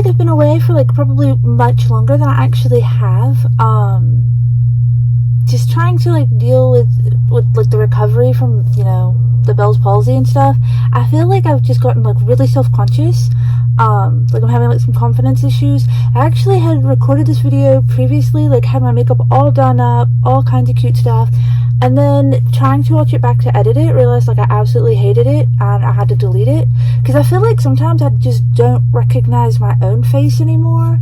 I've been away for like probably much longer than I actually have. Just trying to like deal with like the recovery from, you know, the Bell's palsy and stuff. I feel like I've just gotten like really self-conscious. Like I'm having like some confidence issues. I actually had recorded this video previously, like had my makeup all done up, all kinds of cute stuff, and then trying to watch it back to edit it, realized like I absolutely hated it and I had to delete it, because I feel like sometimes I just don't recognize my own face anymore,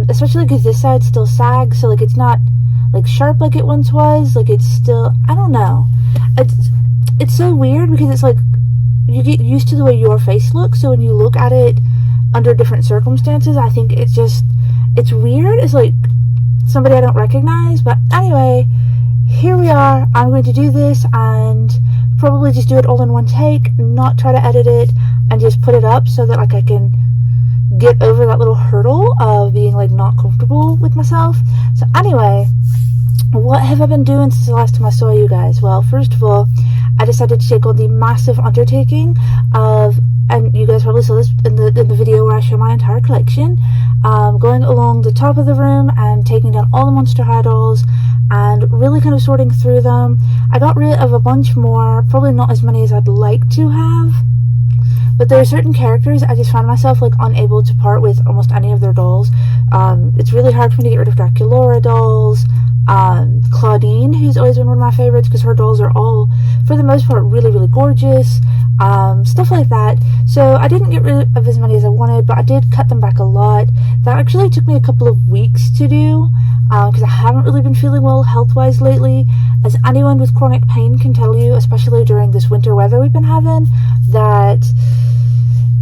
especially because this side still sags, so like it's not like sharp like it once was. Like it's still, I don't know, it's so weird because it's like you get used to the way your face looks, so when you look at it under different circumstances, I think it's weird. It's like somebody I don't recognize. But anyway, here we are. I'm going to do this and probably just do it all in one take, not try to edit it, and just put it up so that like I can get over that little hurdle of being like not comfortable with myself. So anyway, what have I been doing since the last time I saw you guys? Well, first of all, I decided to take on the massive undertaking of, and you guys probably saw this in the video where I show my entire collection, going along the top of the room and taking down all the Monster High dolls and really kind of sorting through them. I got rid of a bunch more, probably not as many as I'd like to have, but there are certain characters I just find myself like unable to part with almost any of their dolls. It's really hard for me to get rid of Draculaura dolls. Claudine, who's always been one of my favorites because her dolls are all, for the most part, really, really gorgeous. Stuff like that. So I didn't get rid of as many as I wanted, but I did cut them back a lot. That actually took me a couple of weeks to do, because I haven't really been feeling well health-wise lately. As anyone with chronic pain can tell you, especially during this winter weather we've been having, that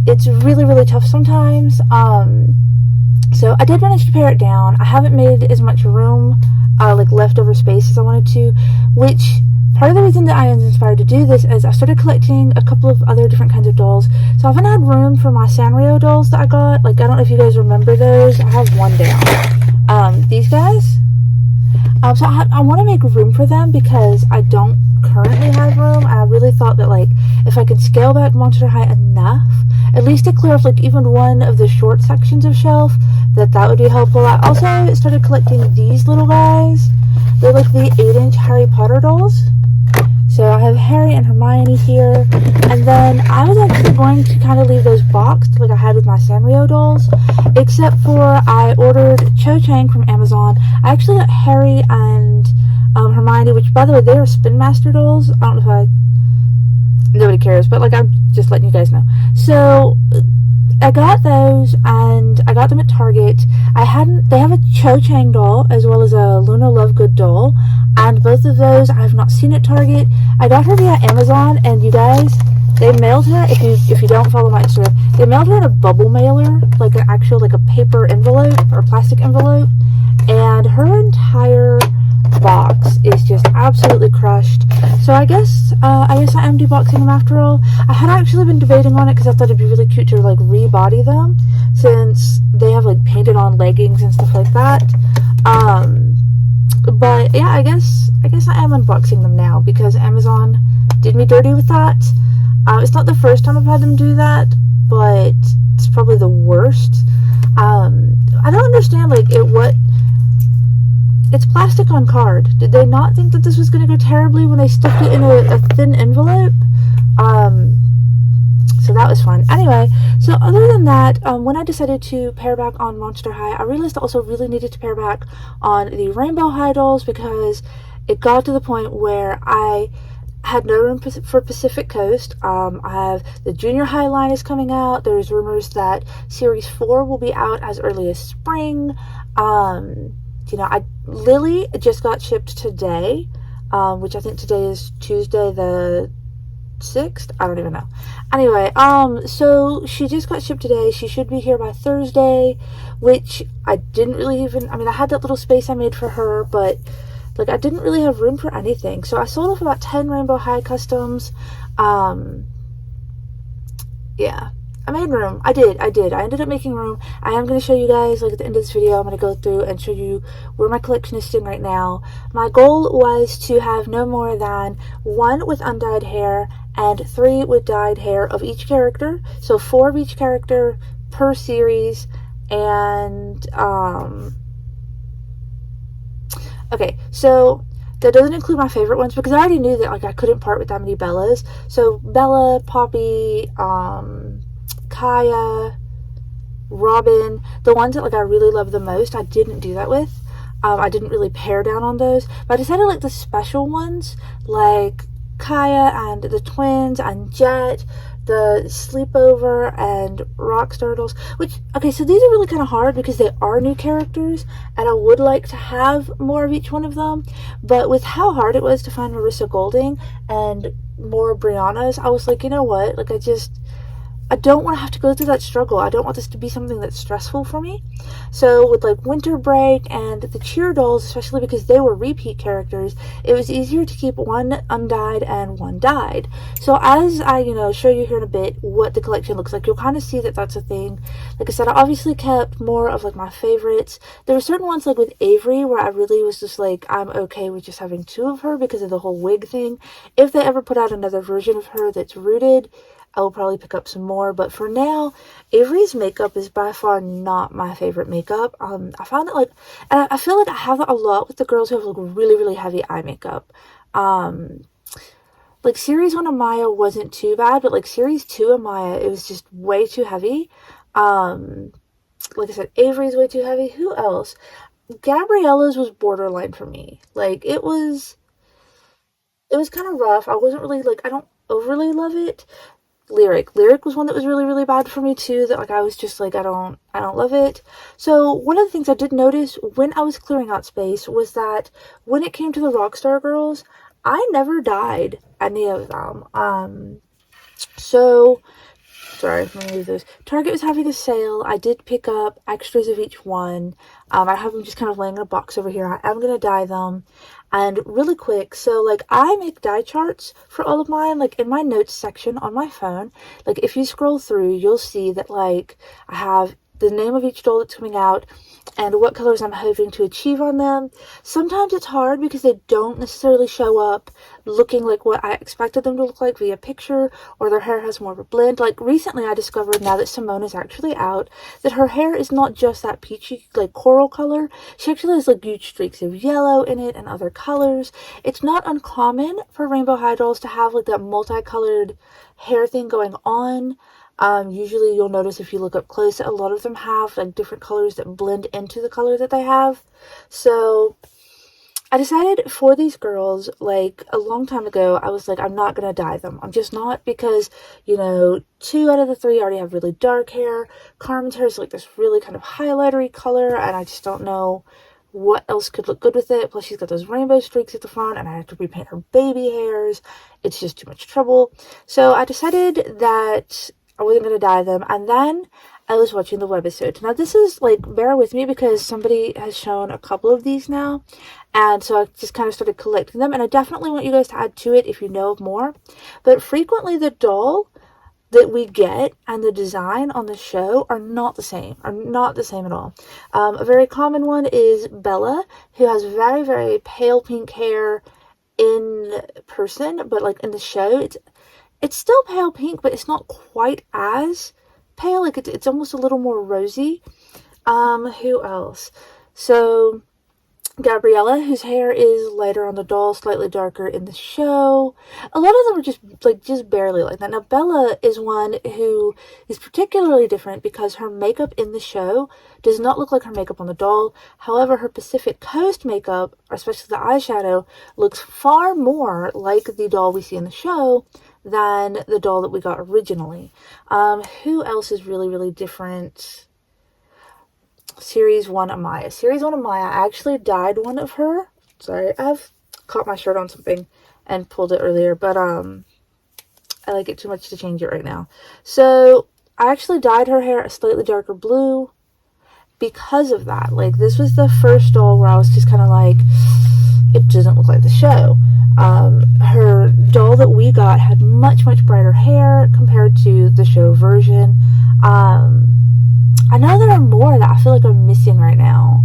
it's really, really tough sometimes. So I did manage to pare it down. I haven't made as much room, like leftover space as I wanted to, which part of the reason that I was inspired to do this is I started collecting a couple of other different kinds of dolls. So I haven't had room for my Sanrio dolls that I got. Like, I don't know if you guys remember those. I have one down. These guys. So I want to make room for them because I don't currently have room. I really thought that like if I could scale back Monster High enough, at least to clear off like even one of the short sections of shelf, that would be helpful. I also started collecting these little guys. They're like the 8-inch Harry Potter dolls. So I have Harry and Hermione here, and then I was actually going to kind of leave those boxed like I had with my Sanrio dolls, except for I ordered Cho Chang from Amazon. I actually got Harry and Hermione, which by the way, they are Spin Master dolls. I don't know if nobody cares, but like I'm just letting you guys know. So I got those and I got them at Target. They have a Cho Chang doll as well as a Luna Lovegood doll, and both of those I have not seen at Target. I got her via Amazon, and you guys, they mailed her, if you don't follow my Instagram, they mailed her in a bubble mailer, like an actual like a paper envelope or plastic envelope, and her entire box is just absolutely crushed. So I guess I am deboxing them after all. I had actually been debating on it because I thought it'd be really cute to like rebody them, since they have like painted on leggings and stuff like that. But yeah, I guess I am unboxing them now because Amazon did me dirty with that. It's not the first time I've had them do that, but it's probably the worst. I don't understand like it's plastic on card. Did they not think that this was going to go terribly when they stuffed it in a thin envelope? So that was fun. Anyway, so other than that, when I decided to pare back on Monster High, I realized I also really needed to pare back on the Rainbow High dolls because it got to the point where I had no room for Pacific Coast. I have the Junior High line is coming out. There's rumors that Series 4 will be out as early as spring. Lily just got shipped today, which I think today is Tuesday the 6th. I don't even know. Anyway, so she just got shipped today. She should be here by Thursday, which I didn't really I had that little space I made for her, but like I didn't really have room for anything. So I sold off about 10 Rainbow High customs. Yeah. I made room. I did. I ended up making room. I am going to show you guys, like, at the end of this video, I'm going to go through and show you where my collection is sitting right now. My goal was to have no more than 1 with undyed hair and 3 with dyed hair of each character. So 4 of each character per series, and okay, so that doesn't include my favorite ones because I already knew that like I couldn't part with that many Bellas. So Bella, Poppy, Kaya, Robin, the ones that like I really love the most, I didn't do that with. I didn't really pare down on those, but I decided like the special ones, like Kaya and the twins and Jet, the sleepover and rockstar dolls, which, okay, so these are really kind of hard because they are new characters and I would like to have more of each one of them, but with how hard it was to find Marissa Golding and more Brianna's, I was like, you know what, like I don't want to have to go through that struggle. I don't want this to be something that's stressful for me. So with like Winter Break and the Cheer dolls, especially because they were repeat characters, it was easier to keep one undyed and one dyed. So as I, show you here in a bit what the collection looks like, you'll kind of see that that's a thing. Like I said, I obviously kept more of like my favorites. There were certain ones like with Avery where I really was just like, I'm okay with just having two of her because of the whole wig thing. If they ever put out another version of her that's rooted, I will probably pick up some more, but for now, Avery's makeup is by far not my favorite makeup. I found it like, and I feel like I have that a lot with the girls who have like really, really heavy eye makeup. Like series 1 of Maya wasn't too bad, but like series 2 of Maya, it was just way too heavy. Like I said, Avery's way too heavy. Who else? Gabriella's was borderline for me. Like it was kind of rough. I wasn't really like, I don't overly love it. Lyric was one that was really, really bad for me too, that like I was just like I don't love it. So one of the things I did notice when I was clearing out space was that when it came to the Rockstar girls, I never dyed any of them. So sorry, let me move those. Target was having a sale. I did pick up extras of each one. I have them just kind of laying in a box over here. I am going to dye them. And really quick, so like I make dye charts for all of mine, like in my notes section on my phone. Like if you scroll through, you'll see that like I have the name of each doll that's coming out and what colors I'm hoping to achieve on them. Sometimes it's hard because they don't necessarily show up looking like what I expected them to look like via picture, or their hair has more of a blend. Like recently I discovered, now that Simone is actually out, that her hair is not just that peachy like coral color. She actually has like huge streaks of yellow in it and other colors. It's not uncommon for Rainbow High dolls to have like that multicolored hair thing going on. Usually you'll notice if you look up close that a lot of them have like different colors that blend into the color that they have. So I decided for these girls, like a long time ago, I was like, I'm not going to dye them. I'm just not, because, 2 out of the 3 already have really dark hair. Carmen's hair is like this really kind of highlightery color, and I just don't know what else could look good with it. Plus she's got those rainbow streaks at the front, and I have to repaint her baby hairs. It's just too much trouble. So I decided that I wasn't going to dye them, and then I was watching the webisode. Now this is like, bear with me because somebody has shown a couple of these now, and so I just kind of started collecting them, and I definitely want you guys to add to it if you know of more. But frequently the doll that we get and the design on the show are not the same at all. A very common one is Bella, who has very, very pale pink hair in person, but like in the show it's still pale pink, but it's not quite as pale. Like it's almost a little more rosy. Who else? So Gabriella, whose hair is lighter on the doll, slightly darker in the show. A lot of them are just barely like that. Now Bella is one who is particularly different because her makeup in the show does not look like her makeup on the doll. However, her Pacific Coast makeup, especially the eyeshadow, looks far more like the doll we see in the show than the doll that we got originally. Who else is really, really different? Series 1 Amaya. Series 1 Amaya, I actually dyed one of her. Sorry, I've caught my shirt on something and pulled it earlier, but I like it too much to change it right now. So I actually dyed her hair a slightly darker blue because of that. Like, this was the first doll where I was just kind of like, it doesn't look like the show. Her doll that we got had much, much brighter hair compared to the show version. I know there are more that I feel like I'm missing right now,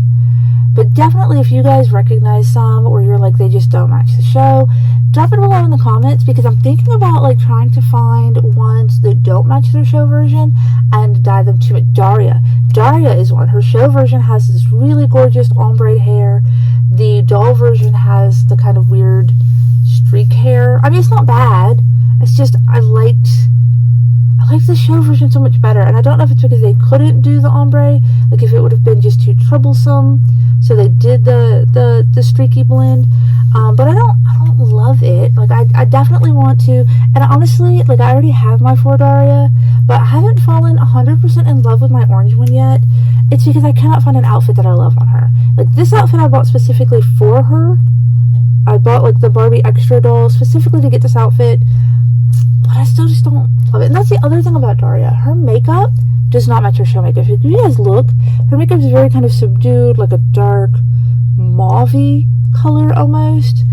but definitely if you guys recognize some, or you're like, they just don't match the show, drop it below in the comments, because I'm thinking about like trying to find ones that don't don't match their show version and dye them to it. Daria is one. Her show version has this really gorgeous ombre hair. The doll version has the kind of weird streak hair. I mean, it's not bad. It's just I liked the show version so much better, and I don't know if it's because they couldn't do the ombre, like if it would have been just too troublesome, so they did the streaky blend. But I don't love it. Like I definitely want to, and honestly, like I already have my 4 Daria, but I haven't fallen 100% in love with my orange one yet. It's because I cannot find an outfit that I love on her. Like this outfit I bought specifically for her. I bought like the Barbie extra doll specifically to get this outfit, but I still just don't love it. And that's the other thing about Daria. Her makeup does not match her show makeup. If you guys look, her makeup is very kind of subdued, like a dark mauve-y color almost.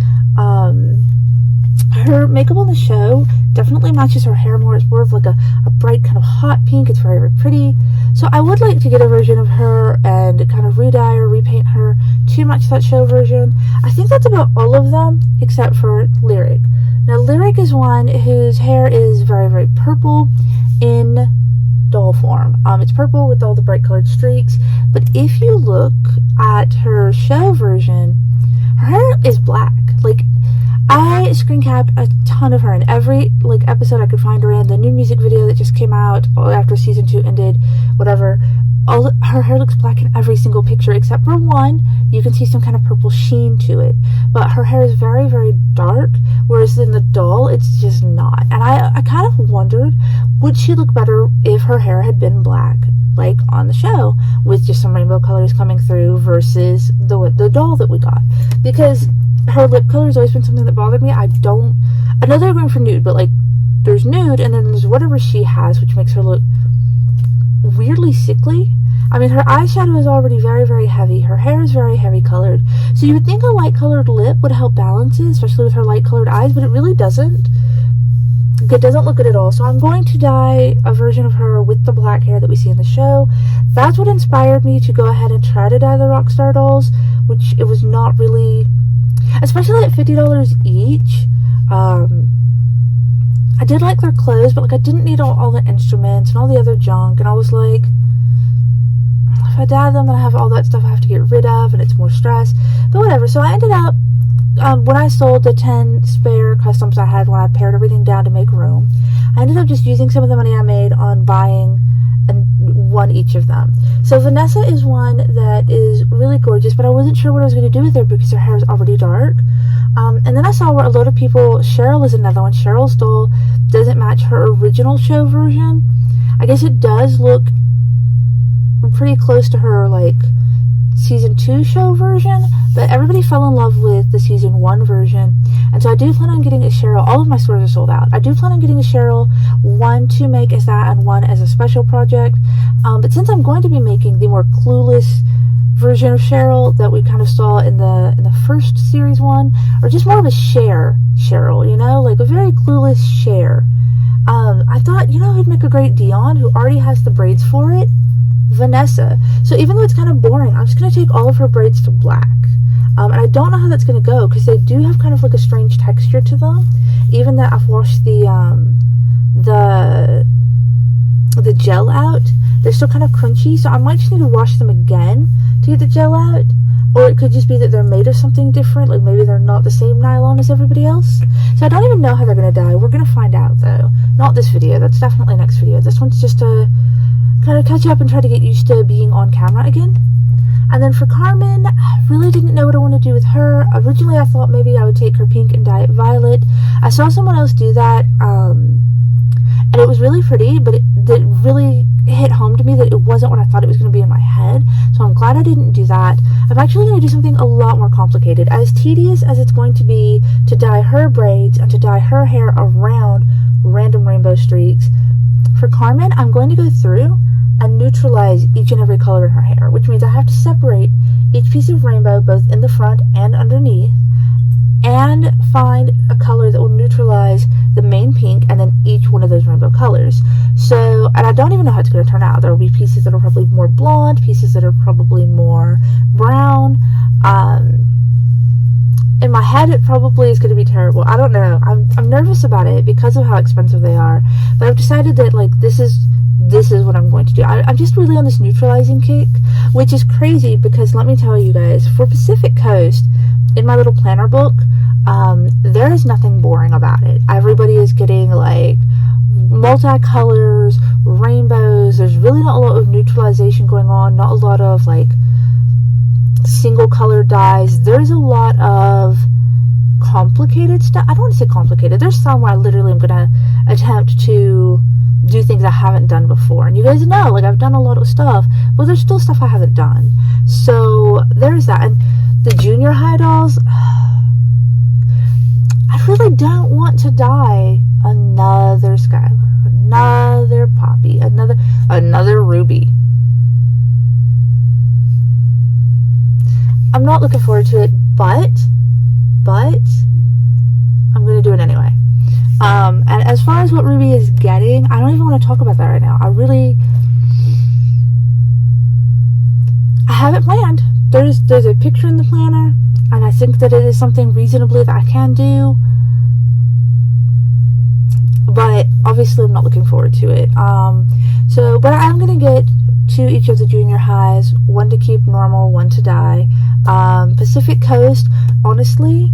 Her makeup on the show definitely matches her hair more. It's more of like a bright kind of hot pink. It's very, very pretty. So I would like to get a version of her and kind of re-dye or repaint her to match that show version. I think that's about all of them except for Lyric. Now Lyric is one whose hair is very, very purple in doll form. It's purple with all the bright colored streaks, but if you look at her show version, her hair is black. Like I screen capped a ton of her in every like episode I could find her in. The new music video that just came out after season 2 ended, whatever. Her hair looks black in every single picture except for one. You can see some kind of purple sheen to it, but her hair is very, very dark, whereas in the doll it's just not. And I kind of wondered, would she look better if her hair had been black like on the show with just some rainbow colors coming through versus the doll that we got? Because her lip color has always been something that bothered me. I know they're going for nude, but like there's nude and then there's whatever she has, which makes her look weirdly sickly. I mean, her eyeshadow is already very, very heavy. Her hair is very heavy colored. So you would think a light colored lip would help balance it, especially with her light colored eyes, but it really doesn't. It doesn't look good at all. So I'm going to dye a version of her with the black hair that we see in the show. That's what inspired me to go ahead and try to dye the Rockstar dolls, which it was not really, especially at $50 each. I did like their clothes, but like I didn't need all the instruments and all the other junk, and I was like, if I dye them then I have all that stuff I have to get rid of and it's more stress. But whatever. So I ended up, when I sold the 10 spare customs I had when I pared everything down to make room, I ended up just using some of the money I made on buying one each of them. So Vanessa is one that is really gorgeous, but I wasn't sure what I was going to do with her because her hair is already dark. And then I saw where a lot of people, Cheryl is another one. Cheryl's doll doesn't match her original show version. I guess it does look pretty close to her like season 2 show version, but everybody fell in love with the season 1 version, and so I do plan on getting a Cheryl. All of my stores are sold out. I do plan on getting a Cheryl, one to make as that and one as a special project, but since I'm going to be making the more clueless version of Cheryl that we kind of saw in the first series one, or just more of a Cheryl, you know, like a very clueless Cher, I thought, you know, who'd make a great Dion, who already has the braids for it? Vanessa. So even though it's kind of boring, I'm just going to take all of her braids to black. And I don't know how that's going to go because they do have kind of like a strange texture to them. Even that I've washed the gel out, they're still kind of crunchy, so I might just need to wash them again to get the gel out. Or it could just be that they're made of something different, like maybe they're not the same nylon as everybody else. So I don't even know how they're going to dye. We're going to find out though. Not this video, that's definitely next video. This one's just to kind of catch up and try to get used to being on camera again. And then for Carmen, I really didn't know what I want to do with her. Originally I thought maybe I would take her pink and dye it violet. I saw someone else do that, and it was really pretty, but it really hit home to me that it wasn't what I thought it was going to be in my head. So I'm glad I didn't do that. I'm actually going to do something a lot more complicated. As tedious as it's going to be to dye her braids and to dye her hair around random rainbow streaks, for Carmen, I'm going to go through and neutralize each and every color in her hair, which means I have to separate each piece of rainbow both in the front and underneath, and find a color that will neutralize the main pink and then each one of those rainbow colors. So, and I don't even know how it's going to turn out. There will be pieces that are probably more blonde, pieces that are probably more brown, in my head it probably is going to be terrible. I don't know. I'm nervous about it because of how expensive they are. But I've decided that, like, this is what I'm going to do. I'm just really on this neutralizing kick, which is crazy because let me tell you guys, for Pacific Coast, in my little planner book, there is nothing boring about it. Everybody is getting, like, multicolors, rainbows. There's really not a lot of neutralization going on, not a lot of, like, single color dyes. There's a lot of complicated stuff. I don't want to say complicated. There's some where I literally am gonna attempt to do things I haven't done before, and you guys know, like, I've done a lot of stuff, but there's still stuff I haven't done. So there's that. And the junior high dolls, I really don't want to dye another Skylar, another Poppy, another Ruby. I'm not looking forward to it, but I'm going to do it anyway. And as far as what Ruby is getting, I don't even want to talk about that right now. I haven't planned. There's a picture in the planner, and I think that it is something reasonably that I can do, but obviously I'm not looking forward to it. But I'm going to get to each of the junior highs, one to keep normal, one to dye. Pacific Coast, honestly,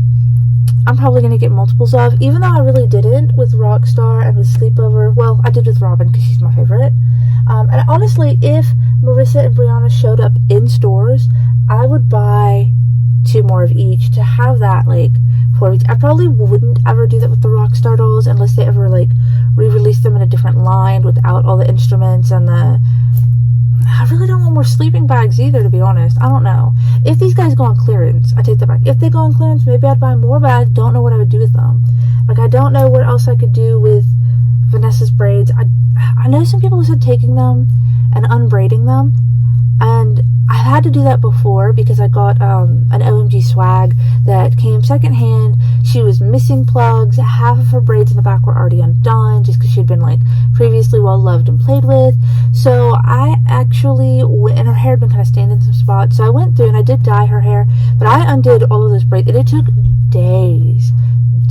I'm probably going to get multiples of, even though I really didn't with Rockstar and with Sleepover. Well, I did with Robin because she's my favorite. And honestly, if Marissa and Brianna showed up in stores, I would buy 2 more of each to have that, like, 4 weeks. I probably wouldn't ever do that with the Rockstar dolls unless they ever, like, re-release them in a different line without all the instruments and I really don't want more sleeping bags either, to be honest. I don't know. If these guys go on clearance, I take that back. If they go on clearance, maybe I'd buy more, but I don't know what I would do with them. Like, I don't know what else I could do with Vanessa's braids. I know some people have said taking them and unbraiding them, and I've had to do that before because I got an OMG swag that came secondhand. She was missing plugs. Half of her braids in the back were already undone just because she'd been, like, previously well loved and played with. So I actually went, and her hair had been kind of stained in some spots, so I went through and I did dye her hair, but I undid all of those braids, and it took days,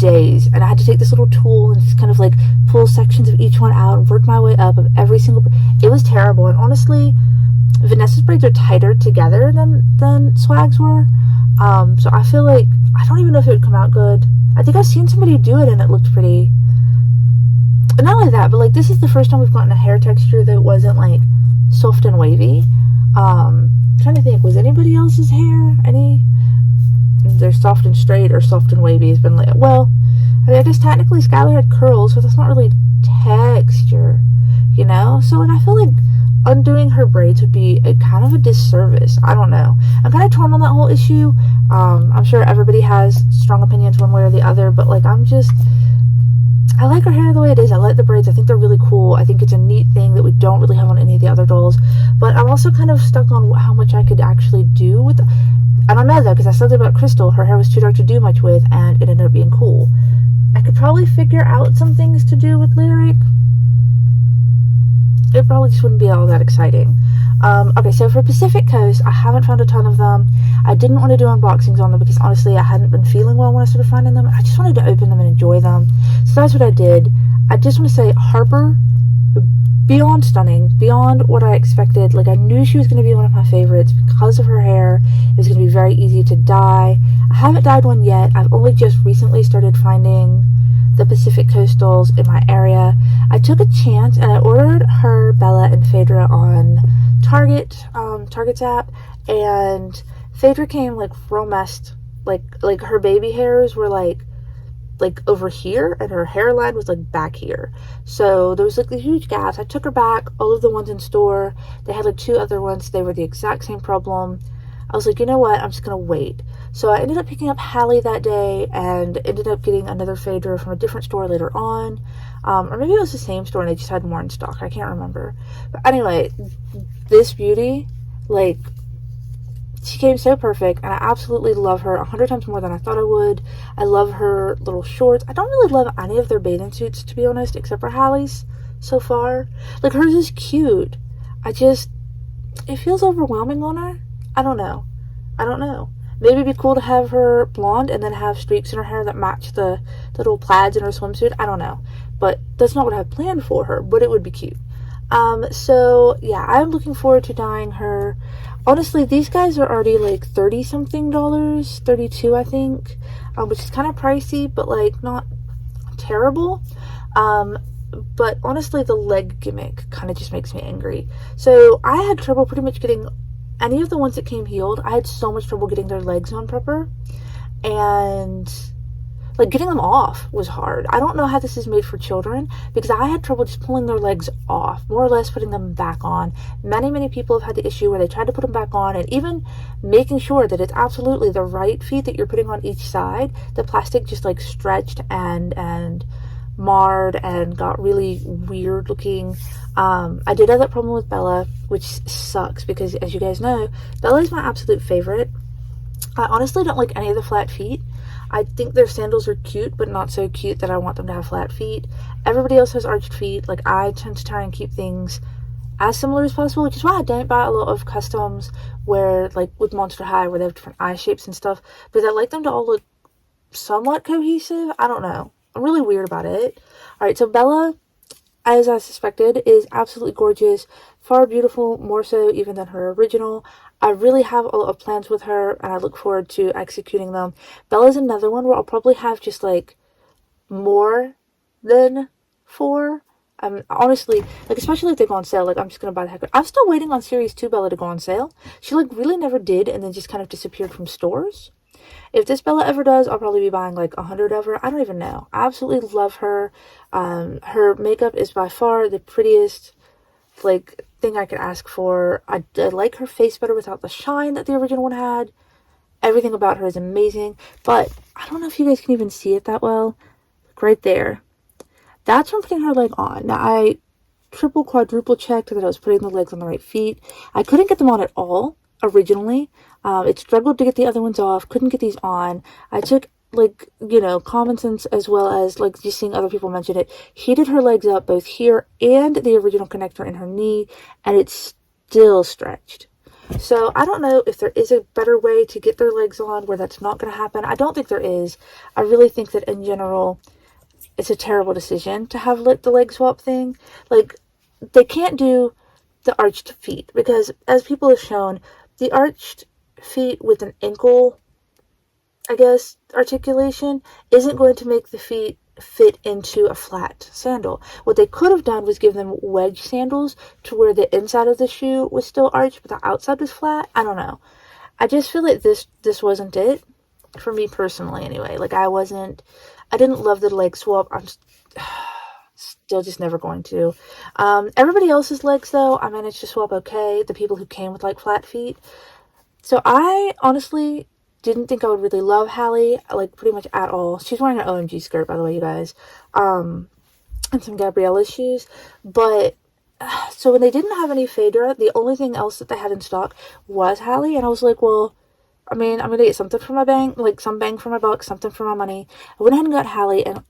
and I had to take this little tool and just kind of, like, pull sections of each one out and work my way up of every single it was terrible. And honestly, Vanessa's braids are tighter together than Swag's were, so I feel like, I don't even know if it would come out good. I think I've seen somebody do it and it looked pretty. But not only that, but, like, this is the first time we've gotten a hair texture that wasn't, like, soft and wavy. I'm trying to think, was anybody else's hair they're soft and straight or soft and wavy has been, like, well, I mean, I guess technically Skylar had curls, so that's not really texture, you know? So, like, I feel like undoing her braids would be a kind of a disservice. I don't know. I'm kind of torn on that whole issue. I'm sure everybody has strong opinions one way or the other, but, like, I like her hair the way it is. I like the braids. I think they're really cool. I think it's a neat thing that we don't really have on any of the other dolls. But I'm also kind of stuck on how much I could actually do with I don't know, though, because I said about Crystal. Her hair was too dark to do much with, and it ended up being cool. I could probably figure out some things to do with Lyric. It probably just wouldn't be all that exciting. Okay, so for Pacific Coast, I haven't found a ton of them. I didn't want to do unboxings on them because, honestly, I hadn't been feeling well when I started finding them. I just wanted to open them and enjoy them. So that's what I did. I just want to say, Harper, beyond stunning, beyond what I expected. Like, I knew she was going to be one of my favorites because of her hair. It was going to be very easy to dye. I haven't dyed one yet. I've only just recently started finding the Pacific Coast dolls in my area. I took a chance and I ordered her, Bella, and Phaedra on Target's app, and Phaedra came, like, real messed. Like her baby hairs were like over here, and her hairline was, like, back here. So there was, like, these huge gaps. I took her back. All of the ones in store, they had, like, 2 other ones. They were the exact same problem. I was like, you know what? I'm just gonna wait. So I ended up picking up Hallie that day and ended up getting another Phaedra from a different store later on. Or maybe it was the same store and they just had more in stock. I can't remember. But anyway, this beauty, like, she came so perfect, and I absolutely love her 100 times more than I thought I would. I love her little shorts. I don't really love any of their bathing suits, to be honest, except for Hallie's so far. Like, hers is cute. It feels overwhelming on her. I don't know. Maybe it'd be cool to have her blonde and then have streaks in her hair that match the little plaids in her swimsuit. I don't know. But that's not what I have planned for her, but it would be cute. So yeah, I'm looking forward to dyeing her. Honestly, these guys are already like 30 something dollars, 32 I think, which is kind of pricey, but like not terrible. But honestly, the leg gimmick kind of just makes me angry. So I had trouble pretty much getting any of the ones that came heeled. I had so much trouble getting their legs on proper, and like getting them off was hard. I don't know how this is made for children, because I had trouble just pulling their legs off, more or less putting them back on. Many people have had the issue where they tried to put them back on, and even making sure that it's absolutely the right feet that you're putting on each side, the plastic just like stretched and marred and got really weird looking. I did have that problem with Bella, which sucks because, as you guys know, Bella is my absolute favorite. I honestly don't like any of the flat feet. I think their sandals are cute, but not so cute that I want them to have flat feet. Everybody else has arched feet. Like, I tend to try and keep things as similar as possible, which is why I don't buy a lot of customs where, like, with Monster High, where they have different eye shapes and stuff, because I like them to all look somewhat cohesive. I don't know. I'm really weird about it. Alright, so Bella, as I suspected, is absolutely gorgeous. Far beautiful, more so even than her original. I really have a lot of plans with her, and I look forward to executing them. Bella's another one where I'll probably have just, like, more than 4. Honestly, like, especially if they go on sale, like, I'm just gonna buy the heck of it. I'm still waiting on Series 2 Bella to go on sale. She, like, really never did, and then just kind of disappeared from stores. If this Bella ever does, I'll probably be buying, like, 100 of her. I don't even know. I absolutely love her. Her makeup is by far the prettiest, like, thing I could ask for. I like her face better without the shine that the original one had. Everything about her is amazing, but I don't know if you guys can even see it that well. Like right there. That's from putting her leg on. Now, I triple, quadruple checked that I was putting the legs on the right feet. I couldn't get them on at all originally. It struggled to get the other ones off. Couldn't get these on. I took, like, you know, common sense, as well as, like, just seeing other people mention it. Heated her legs up both here and the original connector in her knee, and it's still stretched. So I don't know if there is a better way to get their legs on where that's not going to happen. I don't think there is. I really think that in general, it's a terrible decision to have the leg swap thing. Like, they can't do the arched feet, because as people have shown, the arched feet with an ankle, I guess, articulation isn't going to make the feet fit into a flat sandal. What they could have done was give them wedge sandals to where the inside of the shoe was still arched, but the outside was flat. I don't know. I just feel like this wasn't it for me personally anyway. Like, I didn't love the leg swap. I'm still just never going to. Everybody else's legs, though, I managed to swap okay. The people who came with, like, flat feet. So I honestly didn't think I would really love Hallie, like, pretty much at all. She's wearing an OMG skirt, by the way, you guys. And some Gabriella shoes. But, so when they didn't have any Phaedra, the only thing else that they had in stock was Hallie. And I was like, well, I mean, I'm going to get something for my bang, like, some bang for my buck, something for my money. I went ahead and got Hallie, and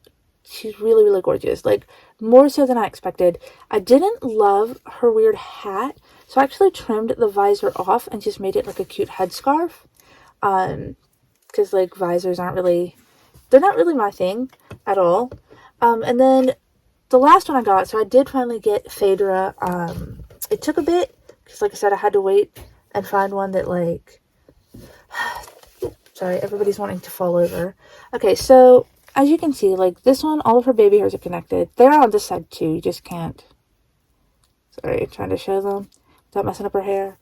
she's really, really gorgeous. Like, more so than I expected. I didn't love her weird hat, so I actually trimmed the visor off and just made it like a cute headscarf. Because, like, visors they're not really my thing at all. And then the last one I got, so I did finally get Phaedra. It took a bit, because, like I said, I had to wait and find one that, like, sorry, everybody's wanting to fall over. Okay, so as you can see, like, this one, all of her baby hairs are connected. They're on this side too, you just can't. Sorry, trying to show them without messing up her hair.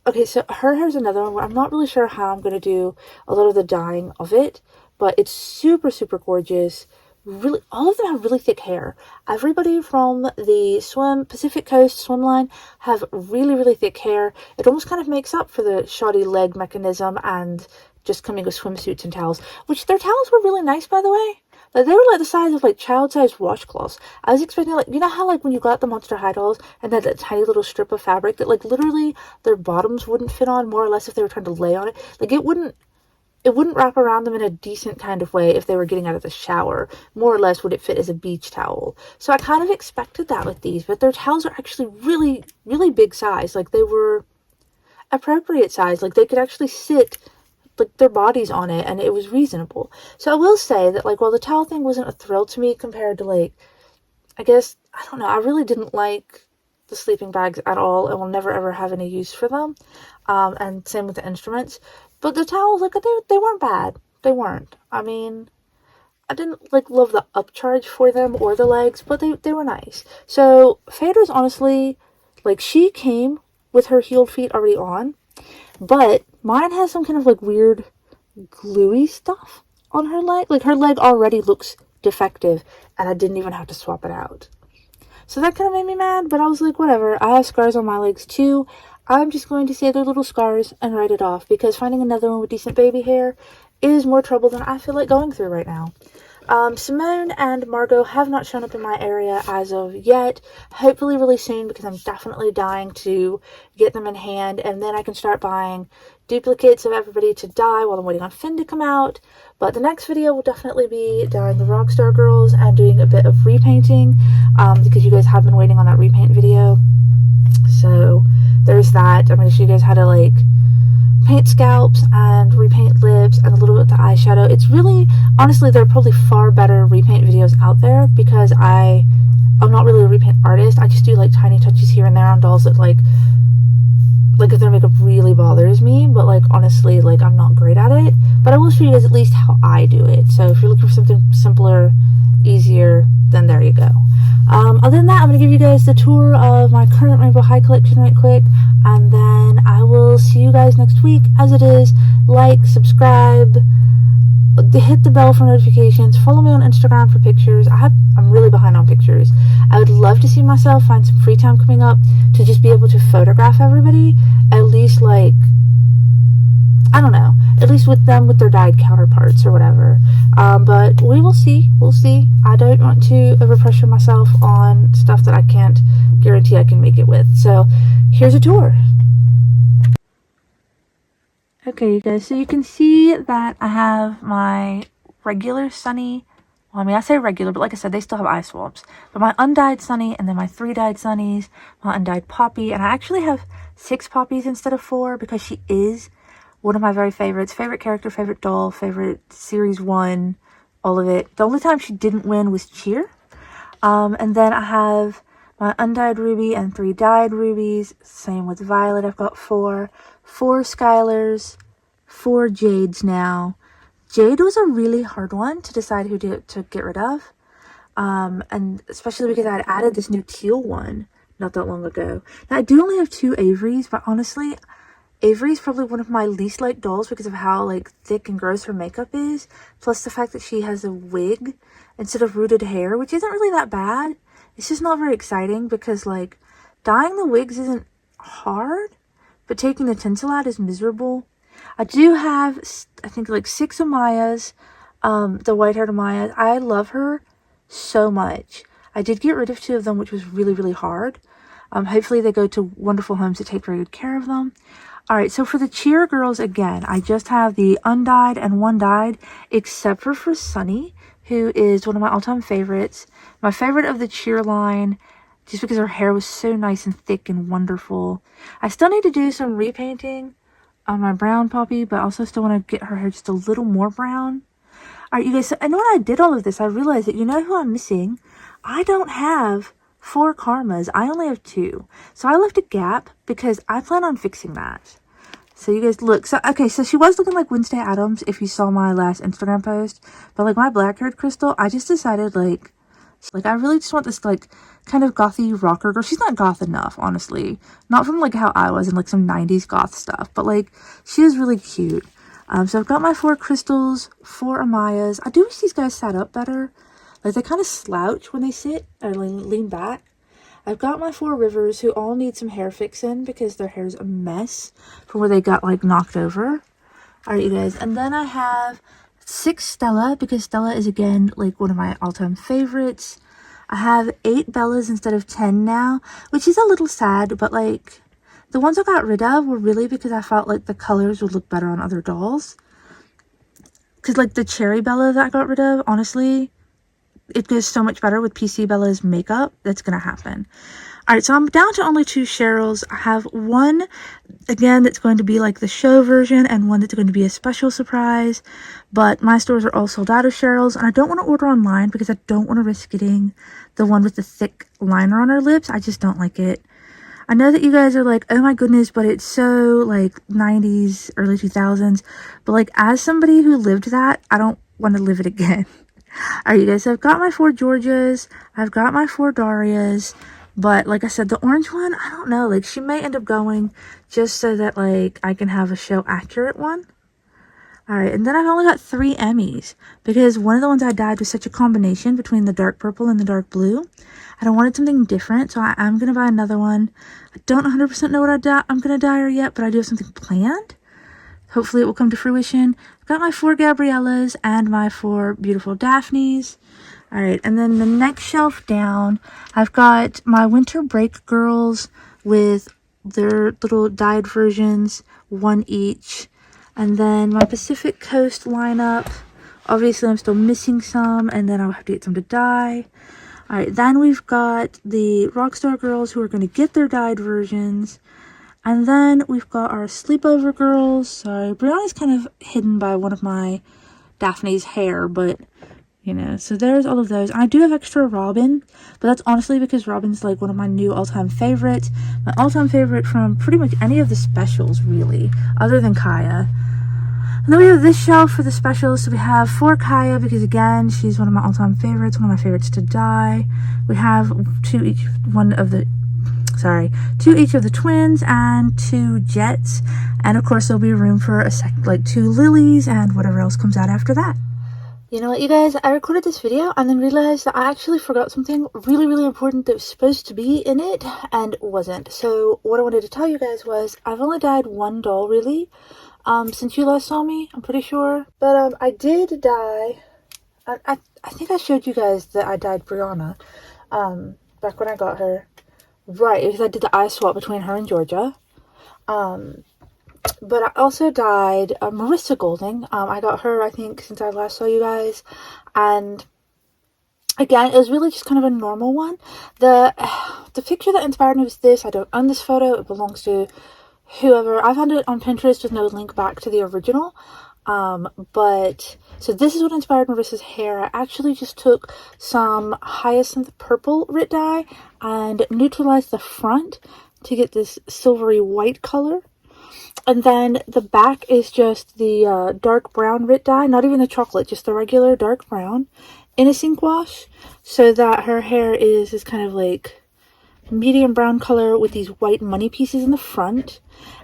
Okay, so her hair's another one where I'm not really sure how I'm going to do a lot of the dyeing of it, but it's super, super gorgeous. Really, all of them have really thick hair. Everybody from the Pacific Coast swim line have really, really thick hair. It almost kind of makes up for the shoddy leg mechanism and just coming with swimsuits and towels, which their towels were really nice, by the way. Like, they were like the size of, like, child-sized washcloths. I was expecting, like, you know how, like, when you got the Monster High dolls and had that tiny little strip of fabric that, like, literally their bottoms wouldn't fit on, more or less, if they were trying to lay on it? Like, it wouldn't wrap around them in a decent kind of way if they were getting out of the shower. More or less would it fit as a beach towel. So I kind of expected that with these, but their towels are actually really, really big size. Like, they were appropriate size. Like, they could actually sit like their bodies on it, and it was reasonable. So I will say that, like, while the towel thing wasn't a thrill to me compared to, like, I guess, I don't know, I really didn't like the sleeping bags at all, and will never ever have any use for them. And same with the instruments. But the towels, like, they weren't bad. They weren't. I mean, I didn't, like, love the upcharge for them or the legs, but they were nice. So Phaedra's honestly, like, she came with her heeled feet already on, but mine has some kind of, like, weird gluey stuff on her leg. Like, her leg already looks defective, and I didn't even have to swap it out. So that kind of made me mad, but I was like, whatever. I have scars on my legs too. I'm just going to say they're little scars and write it off, because finding another one with decent baby hair is more trouble than I feel like going through right now. Simone and Margot have not shown up in my area as of yet. Hopefully really soon, because I'm definitely dying to get them in hand, and then I can start buying duplicates of everybody to dye while I'm waiting on Finn to come out. But the next video will definitely be dyeing the Rockstar girls and doing a bit of repainting, because you guys have been waiting on that repaint video. So there's that. I'm going to show you guys how to, like, paint scalps and repaint lips and a little bit of the eyeshadow. It's really, honestly, there are probably far better repaint videos out there, because I'm not really a repaint artist. I just do, like, tiny touches here and there on dolls that, like if their makeup really bothers me, but, like, honestly, like, I'm not great at it. But I will show you guys at least how I do it. So if you're looking for something simpler, easier, then there you go. Other than that, I'm going to give you guys the tour of my current Rainbow High collection right quick, and then I will see you guys next week. As it is, like, subscribe, hit the bell for notifications, follow me on Instagram for pictures. I'm really behind on pictures. I would love to see myself find some free time coming up to just be able to photograph everybody, at least, like, I don't know, at least with them with their dyed counterparts or whatever. But we will see. We'll see. I don't want to overpressure myself on stuff that I can't guarantee I can make it with. So here's a tour. Okay, you guys, so you can see that I have my regular Sunny. Well, I mean, I say regular, but like I said, they still have eye swabs. But my undyed Sunny, and then my 3 dyed Sunnies, my undyed Poppy, and I actually have 6 Poppies instead of 4, because she is one of my very favorites. Favorite character, favorite doll, favorite series 1, all of it. The only time she didn't win was Cheer. And then I have my undyed Ruby and 3 dyed Rubies. Same with Violet, I've got 4 Skylars, 4 Jades now. Jade was a really hard one to decide who to get rid of. And especially because I had added this new teal one not that long ago. Now, I do only have 2 Averys, but honestly, Avery is probably one of my least liked dolls because of how, like, thick and gross her makeup is. Plus the fact that she has a wig instead of rooted hair, which isn't really that bad. It's just not very exciting because, like, dyeing the wigs isn't hard, but taking the tinsel out is miserable. I do have, I think, like 6 Amayas, the white-haired Amaya. I love her so much. I did get rid of 2 of them, which was really, really hard. Hopefully they go to wonderful homes that take very good care of them. Alright, so for the Cheer girls, again, I just have the undyed and 1 dyed, except for Sunny, who is one of my all-time favorites. My favorite of the Cheer line, just because her hair was so nice and thick and wonderful. I still need to do some repainting on my brown Poppy, but I also still want to get her hair just a little more brown. Alright, you guys, so, and when I did all of this, I realized that, you know who I'm missing? I don't have 4 Karmas. I only have 2. So I left a gap because I plan on fixing that. So you guys look. So, okay, so she was looking like Wednesday Addams if you saw my last Instagram post. But, like, my black-haired Crystal, I just decided, like, I really just want this, like, kind of gothy rocker girl. She's not goth enough, honestly. Not from, like, how I was in, like, some 90s goth stuff. But, like, she is really cute. So I've got my 4 Crystals, 4 Amayas. I do wish these guys sat up better. Like, they kind of slouch when they sit or lean back. I've got my 4 Rivers, who all need some hair fixing because their hair's a mess from where they got, like, knocked over. Alright, you guys. And then I have 6 Stella, because Stella is, again, like, one of my all-time favorites. I have 8 Bellas instead of 10 now, which is a little sad, but, like, the ones I got rid of were really because I felt like the colors would look better on other dolls. Because, like, the Cherry Bella that I got rid of, honestly, it goes so much better with PC Bella's makeup. That's gonna happen. All right, so I'm down to only 2 Cheryls. I have one, again, that's going to be like the show version and one that's going to be a special surprise. But my stores are all sold out of Cheryls, and I don't want to order online because I don't want to risk getting the one with the thick liner on her lips. I just don't like it. I know that you guys are like, oh my goodness, but it's so like 90s, early 2000s. But like, as somebody who lived that, I don't want to live it again. All right, you guys, so I've got my 4 Georgias. I've got my 4 Darias. But like I said, the orange one, I don't know. Like, she may end up going just so that like I can have a show accurate one. All right, and then I've only got 3 Emmys because one of the ones I dyed was such a combination between the dark purple and the dark blue. I don't wanted something different, so I am going to buy another one. I don't 100% know what I'm going to dye her yet, but I do have something planned. Hopefully it will come to fruition. I've got my 4 Gabriellas and my 4 beautiful Daphnes. All right, and then the next shelf down, I've got my winter break girls with their little dyed versions, 1 each. And then my Pacific Coast lineup. Obviously, I'm still missing some, and then I'll have to get some to dye. All right, then we've got the Rockstar girls who are going to get their dyed versions. And then we've got our sleepover girls. Sorry, Brianna's kind of hidden by one of my Daphne's hair, but you know, so there's all of those. And I do have extra Robin, but that's honestly because Robin's like one of my new all-time favorites. My all-time favorite from pretty much any of the specials, really, other than Kaya. And then we have this shelf for the specials. So we have 4 Kaya because, again, she's one of my all-time favorites, one of my favorites to dye. We have 2 each of the twins and 2 Jets. And, of course, there'll be room for like 2 Lilies and whatever else comes out after that. You know what, you guys, I recorded this video and then realized that I actually forgot something really, really important that was supposed to be in it and wasn't. So what I wanted to tell you guys was I've only dyed 1 doll, really, since you last saw me, I'm pretty sure. But I did dye, I think I showed you guys that I dyed Brianna back when I got her. Right, because I did the eye swap between her and Georgia. But I also dyed Marissa Golding. I got her, I think, since I last saw you guys. And again, it was really just kind of a normal one. The picture that inspired me was this. I don't own this photo. It belongs to whoever. I found it on Pinterest with no link back to the original. But so this is what inspired Marissa's hair. I actually just took some hyacinth purple Rit dye and neutralized the front to get this silvery white color. And then the back is just the dark brown Rit dye, not even the chocolate, just the regular dark brown in a sink wash, so that her hair is kind of like medium brown color with these white money pieces in the front.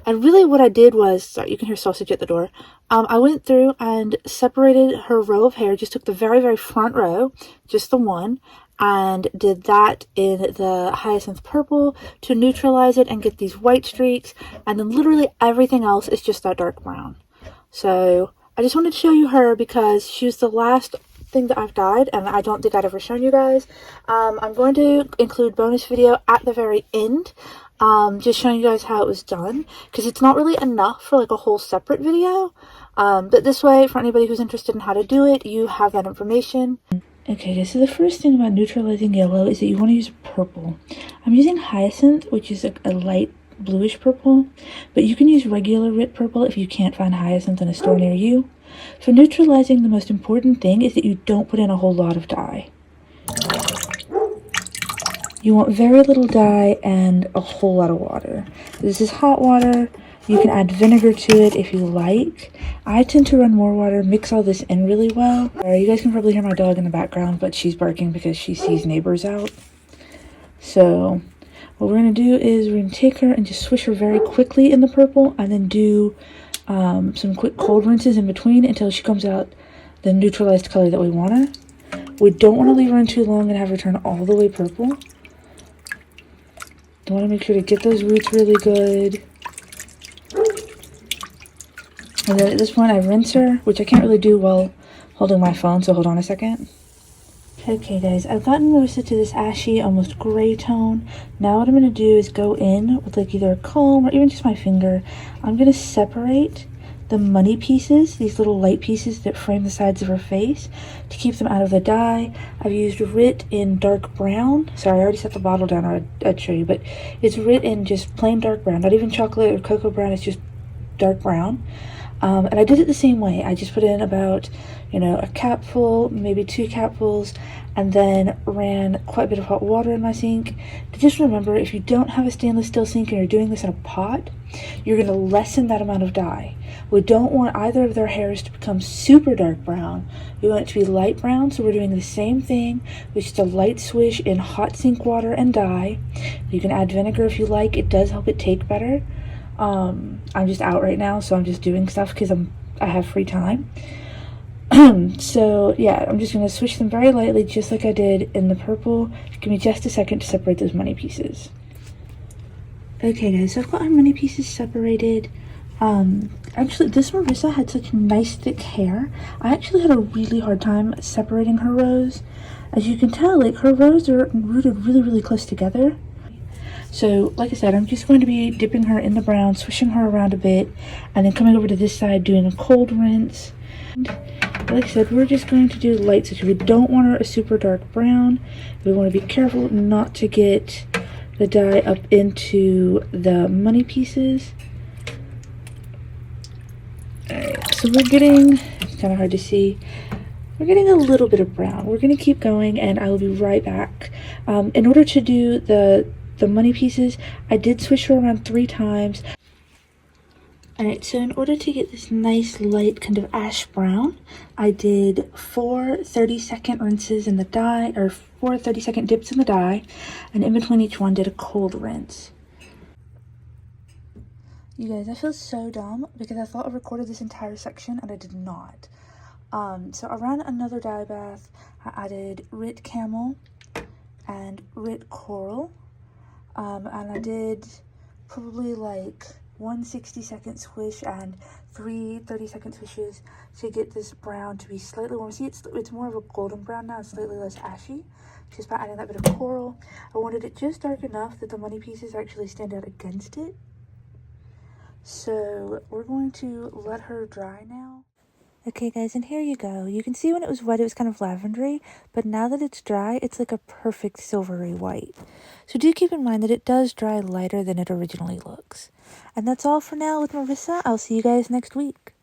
And really what I did was, sorry, you can hear sausage at the door. I went through and separated her row of hair, just took the very, very front row, just the one, and did that in the hyacinth purple to neutralize it and get these white streaks. And then literally everything else is just that dark brown. So I just wanted to show you her because she was the last thing that I've dyed, and I don't think I'd ever shown you guys. I'm going to include bonus video at the very end, just showing you guys how it was done, because it's not really enough for like a whole separate video. But this way, for anybody who's interested in how to do it, you have that information. Okay, so the first thing about neutralizing yellow is that you want to use purple. I'm using hyacinth, which is a light bluish purple, but you can use regular Rit purple if you can't find hyacinth in a store near you. For neutralizing, the most important thing is that you don't put in a whole lot of dye. You want very little dye and a whole lot of water. This is hot water. You can add vinegar to it if you like. I tend to run more water, mix all this in really well. You guys can probably hear my dog in the background, but she's barking because she sees neighbors out. So what we're going to do is we're going to take her and just swish her very quickly in the purple, and then do some quick cold rinses in between until she comes out the neutralized color that we want her. We don't want to leave her in too long and have her turn all the way purple. You want to make sure to get those roots really good. And then at this point I rinse her, which I can't really do while holding my phone, so hold on a second. Okay guys, I've gotten Marissa to this ashy, almost gray tone. Now what I'm going to do is go in with like either a comb or even just my finger. I'm going to separate the money pieces, these little light pieces that frame the sides of her face, to keep them out of the dye. I've used Rit in dark brown. Sorry, I already set the bottle down, or I'd show you, but it's Rit in just plain dark brown, not even chocolate or cocoa brown, it's just dark brown. And I did it the same way. I just put in about, a capful, maybe 2 capfuls, and then ran quite a bit of hot water in my sink. Just remember, if you don't have a stainless steel sink and you're doing this in a pot, you're going to lessen that amount of dye. We don't want either of their hairs to become super dark brown. We want it to be light brown, so we're doing the same thing with just a light swish in hot sink water and dye. You can add vinegar if you like. It does help it take better. I'm just out right now, so I'm just doing stuff because I have free time. So yeah, I'm just going to swish them very lightly, just like I did in the purple. Give me just a second to separate those money pieces. Okay guys, so I've got our money pieces separated. Actually, this Marissa had such nice thick hair. I actually had a really hard time separating her rows. As you can tell, like, her rows are rooted really, really close together. So, like I said, I'm just going to be dipping her in the brown, swishing her around a bit, and then coming over to this side, doing a cold rinse. And like I said, we're just going to do light switch. We don't want her a super dark brown. We want to be careful not to get the dye up into the money pieces. Alright, so we're getting, it's kind of hard to see, we're getting a little bit of brown. We're going to keep going, and I will be right back. In order to do the money pieces, I did swish her around 3 times. Alright, so in order to get this nice light kind of ash brown, I did 4 30-second rinses in the dye, or 4 30-second dips in the dye, and in between each one did a cold rinse. You guys, I feel so dumb because I thought I recorded this entire section and I did not. So I ran another dye bath. I added Rit Camel and Rit Coral, and I did probably like 1 60-second swish and 3 30-second swishes to get this brown to be slightly warm. See, it's more of a golden brown now, it's slightly less ashy, just by adding that bit of coral. I wanted it just dark enough that the money pieces actually stand out against it. So we're going to let her dry now. Okay guys, and here you go. You can see when it was wet it was kind of lavendery, but now that it's dry, it's like a perfect silvery white. So do keep in mind that it does dry lighter than it originally looks. And that's all for now with Marissa. I'll see you guys next week.